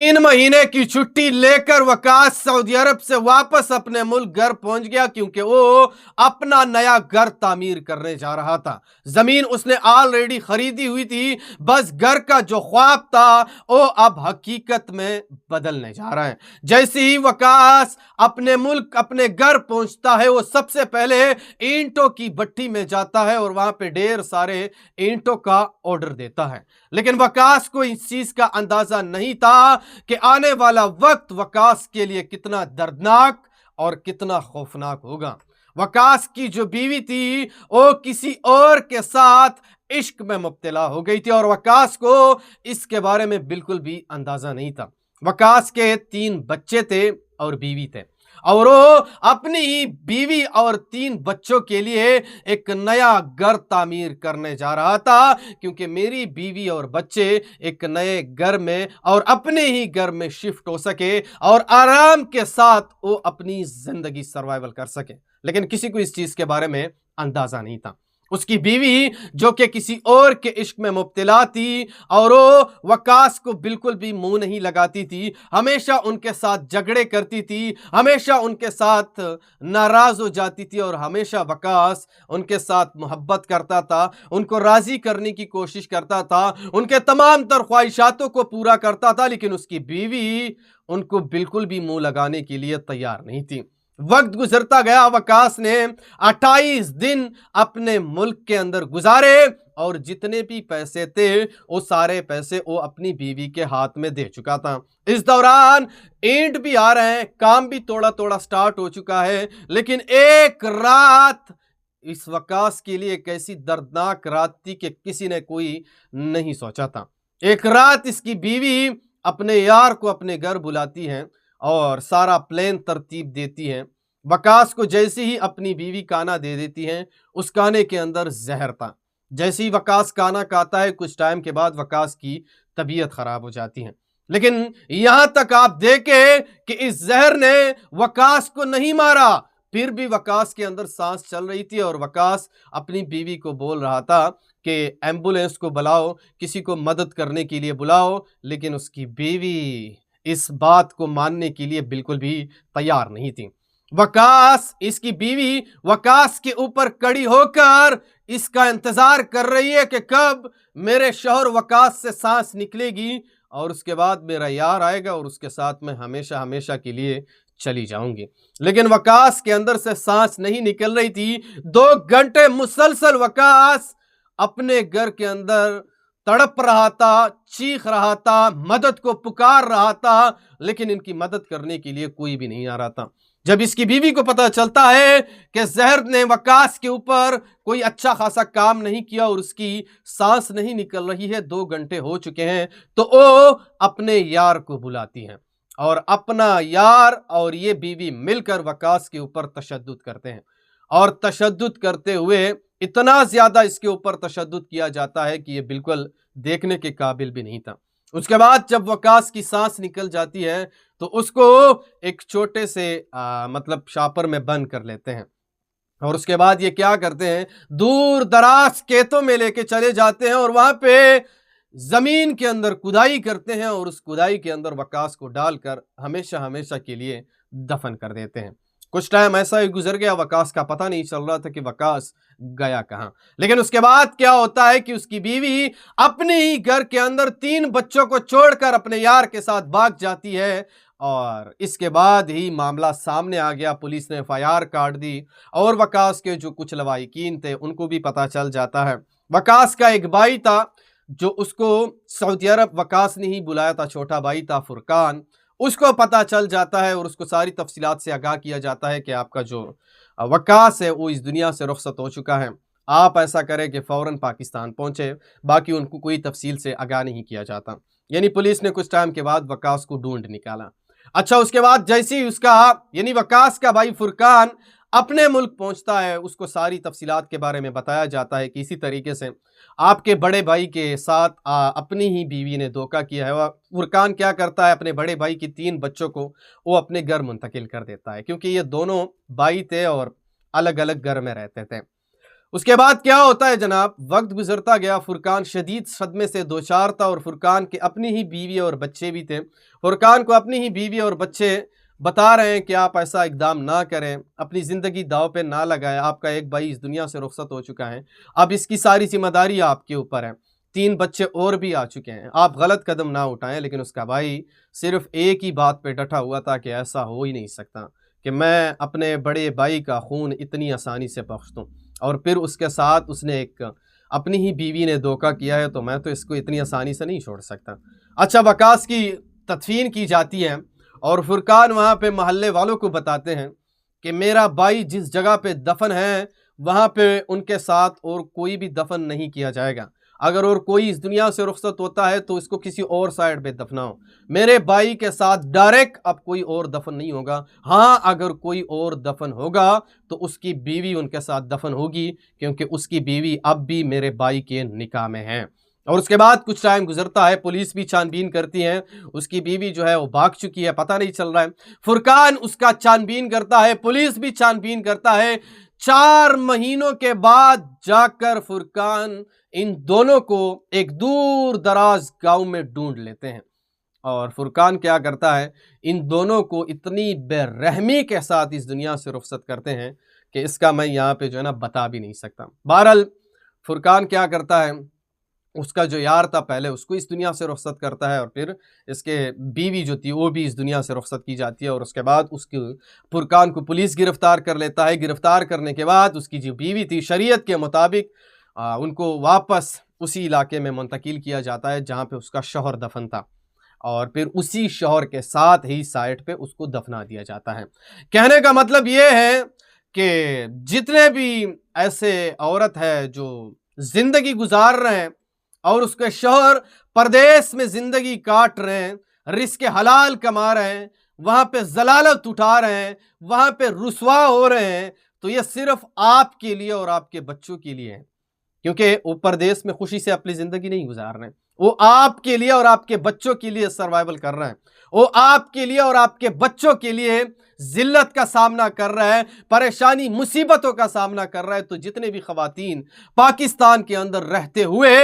3 महीने की छुट्टी लेकर वकास सऊदी अरब से वापस अपने मुल्क घर पहुंच गया, क्योंकि वो अपना नया घर तामीर करने जा रहा था। जमीन उसने ऑलरेडी खरीदी हुई थी, बस घर का जो ख्वाब था वो अब हकीकत में बदलने जा रहा है। जैसे ही वकास अपने मुल्क अपने घर पहुंचता है, वो सबसे पहले ईंटों की भट्टी में जाता है और वहां पे ढेर सारे ईंटों का ऑर्डर देता है। लेकिन वकास को इस चीज का अंदाजा नहीं था कि आने वाला वक्त वकास के लिए कितना दर्दनाक और कितना खौफनाक होगा। वकास की जो बीवी थी वो किसी और के साथ इश्क में मुब्तला हो गई थी और वकास को इसके बारे में बिल्कुल भी अंदाजा नहीं था। वकास के 3 बच्चे थे और बीवी थे, और वो अपनी ही बीवी और 3 बच्चों के लिए एक नया घर तामीर करने जा रहा था, क्योंकि मेरी बीवी और बच्चे एक नए घर में और अपने ही घर में शिफ्ट हो सके और आराम के साथ वो अपनी जिंदगी सर्वाइवल कर सके। लेकिन किसी को इस चीज के बारे में अंदाजा नहीं था। उसकी बीवी जो कि किसी और के इश्क में मुब्तला थी और वो वकास को बिल्कुल भी मुंह नहीं लगाती थी, हमेशा उनके साथ झगड़े करती थी, हमेशा उनके साथ नाराज हो जाती थी और हमेशा वकास उनके साथ मोहब्बत करता था, उनको राजी करने की कोशिश करता था, उनके तमाम तर ख्वाहिशातों को पूरा करता था। लेकिन उसकी बीवी उनको बिल्कुल भी मुंह लगाने के लिए तैयार नहीं थी। वक्त गुजरता गया, वकास ने 28 दिन अपने मुल्क के अंदर गुजारे और जितने भी पैसे थे वो सारे पैसे वो अपनी बीवी के हाथ में दे चुका था। इस दौरान ईंट भी आ रहे हैं, काम भी थोड़ा थोड़ा स्टार्ट हो चुका है। लेकिन एक रात इस वकास के लिए एक ऐसी दर्दनाक रात थी कि किसी ने कोई नहीं सोचा था। एक रात इसकी बीवी अपने यार को अपने घर बुलाती है और सारा प्लान तरतीब देती है। वकास को जैसे ही अपनी बीवी खाना दे देती है, उस खाने के अंदर जहर था। जैसे ही वकास खाना खाता है, कुछ टाइम के बाद वकास की तबीयत खराब हो जाती है। लेकिन यहां तक आप देखें कि इस जहर ने वकास को नहीं मारा, फिर भी वकास के अंदर सांस चल रही थी और वकास अपनी बीवी को बोल रहा था कि एम्बुलेंस को बुलाओ, किसी को मदद करने के लिए बुलाओ। लेकिन उसकी बीवी इस बात को मानने के लिए बिल्कुल भी तैयार नहीं थी। वकास इसकी बीवी वकास के ऊपर खड़ी होकर इसका इंतजार कर रही है कि कब मेरे शौहर वकास से सांस निकलेगी और उसके बाद मेरा यार आएगा और उसके साथ मैं हमेशा हमेशा के लिए चली जाऊंगी। लेकिन वकास के अंदर से सांस नहीं निकल रही थी। 2 घंटे मुसलसल वकास अपने घर के अंदर तड़प रहा था, चीख रहा था, मदद को पुकार रहा था, लेकिन इनकी मदद करने के लिए कोई भी नहीं आ रहा था। जब इसकी बीवी को पता चलता है कि जहर ने वकास के ऊपर कोई अच्छा खासा काम नहीं किया और उसकी सांस नहीं निकल रही है, 2 घंटे हो चुके हैं, तो वो अपने यार को बुलाती हैं और अपना यार और ये बीवी मिलकर वकास के ऊपर तशद्दुद करते हैं। और तशद्दुद करते हुए इतना ज्यादा इसके ऊपर तशद्दुद किया जाता है कि ये बिल्कुल देखने के काबिल भी नहीं था। उसके बाद जब वकास की सांस निकल जाती है तो उसको एक छोटे से मतलब शापर में बंद कर लेते हैं और उसके बाद ये क्या करते हैं, दूर दराज खेतों में लेके चले जाते हैं और वहां पे जमीन के अंदर खुदाई करते हैं और उस खुदाई के अंदर वकास को डालकर हमेशा हमेशा के लिए दफन कर देते हैं। कुछ टाइम ऐसा ही गुजर गया, वकास का पता नहीं चल रहा था कि वकास गया कहां। लेकिन उसके बाद क्या होता है कि उसकी बीवी अपने ही घर के अंदर 3 बच्चों को छोड़कर अपने यार के साथ भाग जाती है और इसके बाद ही मामला सामने आ गया। पुलिस ने एफआईआर काट दी और वकास के जो कुछ लवाहिकीन थे उनको भी पता चल जाता है। वकास का एक भाई था जो उसको सऊदी अरब वकास ने ही बुलाया था, छोटा भाई था फुरकान, उसको पता चल जाता है और उसको सारी तफसीलात से आगाह किया जाता है कि आपका जो वकास है वो इस दुनिया से रुखसत हो चुका है। आप ऐसा करें कि फ़ौरन पाकिस्तान पहुंचे। बाकी उनको कोई तफसील से आगाह नहीं किया जाता। यानी पुलिस ने कुछ टाइम के बाद वकास को ढूंढ निकाला। अच्छा, उसके बाद जैसे ही उसका यानी वकास का भाई फुरकान अपने मुल्क पहुंचता है, उसको सारी तफसीलात के बारे में बताया जाता है कि इसी तरीके से आपके बड़े भाई के साथ अपनी ही बीवी ने धोखा किया है। फुरकान क्या करता है, अपने बड़े भाई की 3 बच्चों को वो अपने घर मुंतकिल कर देता है, क्योंकि ये दोनों भाई थे और अलग अलग घर में रहते थे। उसके बाद क्या होता है जनाब, वक्त गुजरता गया, फुरकान शदीद सदमे से दो चार था और फुरकान के अपनी ही बीवी और बच्चे भी थे। फुरकान को अपनी ही बीवी और बच्चे बता रहे हैं कि आप ऐसा इकदाम ना करें, अपनी ज़िंदगी दाव पे ना लगाएं, आपका एक भाई इस दुनिया से रुखसत हो चुका है, अब इसकी सारी जिम्मेदारी आपके ऊपर है, 3 बच्चे और भी आ चुके हैं, आप गलत कदम ना उठाएं। लेकिन उसका भाई सिर्फ एक ही बात पे डटा हुआ था कि ऐसा हो ही नहीं सकता कि मैं अपने बड़े भाई का खून इतनी आसानी से बख्श दूँ, और फिर उसके साथ उसने एक अपनी ही बीवी ने धोखा किया है, तो मैं तो इसको इतनी आसानी से नहीं छोड़ सकता। अच्छा, वकास की तदफीन की जाती है और फुरकान वहाँ पे मोहल्ले वालों को बताते हैं कि मेरा भाई जिस जगह पे दफन है वहाँ पे उनके साथ और कोई भी दफन नहीं किया जाएगा, अगर और कोई इस दुनिया से रुखसत होता है तो इसको किसी और साइड पे दफनाओ, मेरे भाई के साथ डायरेक्ट अब कोई और दफन नहीं होगा। हाँ, अगर कोई और दफन होगा तो उसकी बीवी उनके साथ दफन होगी, क्योंकि उसकी बीवी अब भी मेरे भाई के निकाह में है। और उसके बाद कुछ टाइम गुजरता है, पुलिस भी छानबीन करती है, उसकी बीवी जो है वो भाग चुकी है, पता नहीं चल रहा है। फुरकान उसका छानबीन करता है, पुलिस भी छानबीन करता है। 4 महीनों के बाद जाकर फुरकान इन दोनों को एक दूर दराज गांव में ढूंढ लेते हैं। और फुरकान क्या करता है, इन दोनों को इतनी बेरहमी के साथ इस दुनिया से रुखसत करते हैं कि इसका मैं यहाँ पे जो है ना बता भी नहीं सकता। बहरहाल फुरकान क्या करता है, उसका जो यार था पहले उसको इस दुनिया से रुखसत करता है, और फिर इसके बीवी जो थी वो भी इस दुनिया से रुखसत की जाती है। और उसके बाद उसकी फुरकान को पुलिस गिरफ्तार कर लेता है। गिरफ्तार करने के बाद उसकी जो बीवी थी शरीयत के मुताबिक उनको वापस उसी इलाके में मुंतकिल किया जाता है जहाँ पे उसका शौहर दफन था, और फिर उसी शौहर के साथ ही साइट पे उसको दफना दिया जाता है। कहने का मतलब ये है कि जितने भी ऐसे औरत है जो जिंदगी गुजार रहे हैं और उसके शौहर परदेश में जिंदगी काट रहे हैं, रिस्क हलाल कमा रहे हैं, वहां पे जलालत उठा रहे हैं, वहां पे रुसवा हो रहे हैं, तो ये सिर्फ आपके लिए और आपके बच्चों के लिए है, क्योंकि वो परदेश में खुशी से अपनी जिंदगी नहीं गुजार रहे हैं, वो आपके लिए और आपके बच्चों के लिए सर्वाइवल कर रहे हैं, वो आपके लिए और आपके बच्चों के लिए जिल्लत का सामना कर रहा है, परेशानी मुसीबतों का सामना कर रहा है। तो जितने भी खवातीन पाकिस्तान के अंदर रहते हुए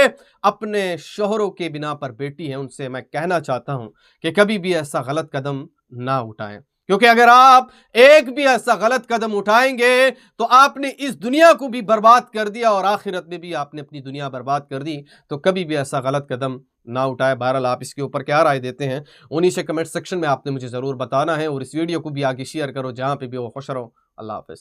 अपने शोहरों के बिना पर बेटी हैं, उनसे मैं कहना चाहता हूं कि कभी भी ऐसा गलत कदम ना उठाएं, क्योंकि अगर आप एक भी ऐसा गलत कदम उठाएंगे तो आपने इस दुनिया को भी बर्बाद कर दिया और आखिरत में भी आपने अपनी दुनिया बर्बाद कर दी। तो कभी भी ऐसा गलत कदम ना उठाए। बहरहाल आप इसके ऊपर क्या राय देते हैं उन्हीं से कमेंट सेक्शन में आपने मुझे ज़रूर बताना है, और इस वीडियो को भी आगे शेयर करो जहाँ पे भी वो खुश रहो। अल्लाह हाफ़िज़।